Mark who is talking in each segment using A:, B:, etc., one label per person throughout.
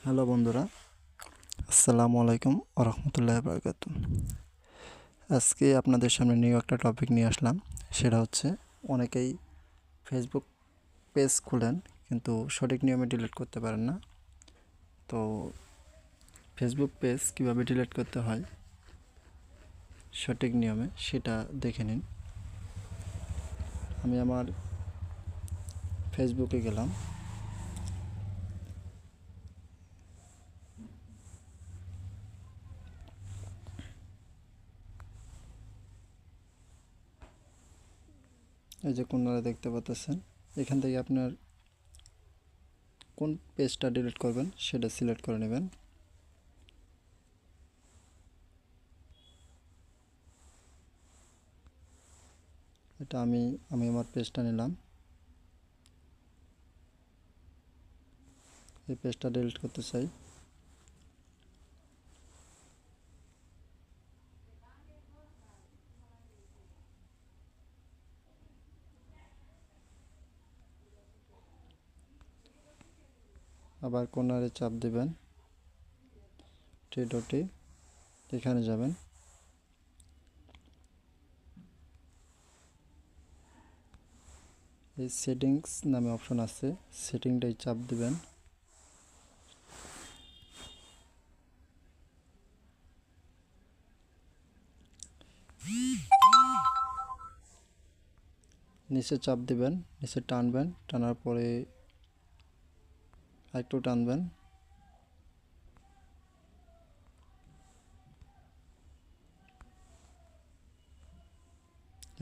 A: Hello বন্ধুরা, আসসালামু আলাইকুম রহমতুল্লাহি বারাকাতু। আজকে আপনাদের সামনে নিউ একটা টপিক নিয়ে আসলাম। সেটা হচ্ছে অনেকেই ফেসবুক পেজ খুলেন কিন্তু সঠিক নিয়মে ডিলিট করতে পারেন না। তো ফেসবুক পেজ কীভাবে ডিলিট করতে হয় সঠিক নিয়মে সেটা দেখে নিন। আমি আমার ফেসবুকে গেলাম। এই যে কোনারে দেখতে পাচ্ছেন, এখান থেকে আপনার কোন পেজটা ডিলিট করবেন সেটা সিলেক্ট করে নেবেন। এটা আমি আমার পেজটা নিলাম। এই পেজটা ডিলিট করতে চাই। আবার কোনারে চাপ দেবেন, থ্রি ডটে এখানে যাবেন। এই সেটিংস নামে অপশন আছে, সেটিংটাই চাপ দিবেন। নিচে চাপ দিবেন, নিচে টানবেন, টানার পরে একটু টানবেন।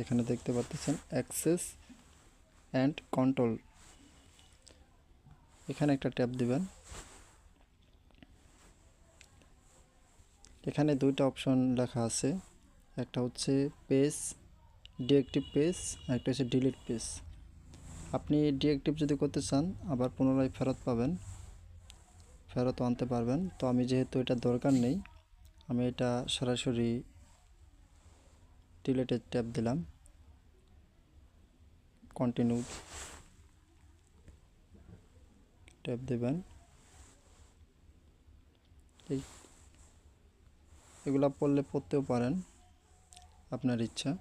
A: এখানে দেখতে পাচ্ছেন অ্যাক্সেস অ্যান্ড কন্ট্রোল, এখানে একটা ট্যাপ দিবেন। এখানে দুইটা অপশন লেখা আছে, একটা হচ্ছে পেজ ডিএক্টিভ পেজ, আর একটা হচ্ছে ডিলিট পেজ। আপনি ডিএক্টিভ যদি করতে চান আবার পুনরায় ফেরত আনতে পারবেন। তো আমি যেহেতু এটা দরকার নেই, আমি এটা সরাসরি ডিলিটের ট্যাপ দিলাম, কন্টিনিউ ট্যাপ দেবেন। এগুলা পড়তেও পারেন, আপনার ইচ্ছা।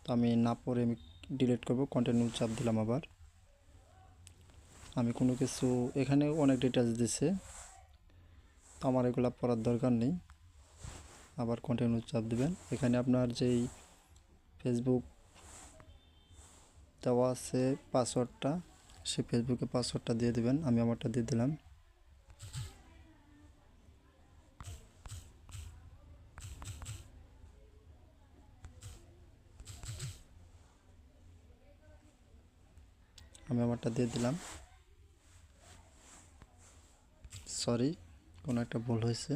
A: তো আমি না পড়ে আমি ডিলিট করব, কন্টিনিউ চাপ দিলাম। আবার আমি কোনো কিছু, এখানে অনেক ডিটেলস দিছে, তো আমার এগুলা পড়ার দরকার নেই। আবার কন্টিনিউ চাপ দিবেন। এখানে আপনার যেই ফেসবুক দেওয়া আছে পাসওয়ার্ডটা, সেই ফেসবুকে পাসওয়ার্ডটা দিয়ে দিবেন। আমি আমারটা দিয়ে দিলাম। সরি, কোনো একটা ভুল হয়েছে।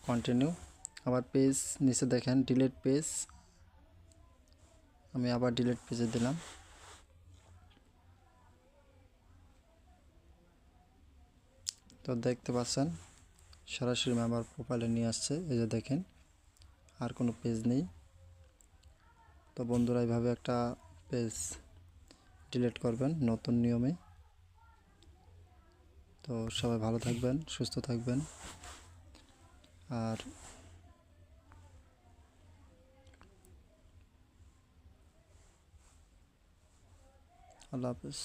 A: কন্টিনিউ। আবার পেজ নিচে দেখেন ডিলিট পেজ, আমি আবার ডিলিট পেজে দিলাম। তো দেখতে পাচ্ছেন সরাসরি আমার প্রোফাইলে নিয়ে আসছে। এই যে দেখেন, আর কোনো পেজ নেই। তো বন্ধুরা, এইভাবে একটা পেজ ডিলিট করবেন নতুন নিয়মে। তো সবাই ভালো থাকবেন, সুস্থ থাকবেন, আর আল্লাহ হাফেজ।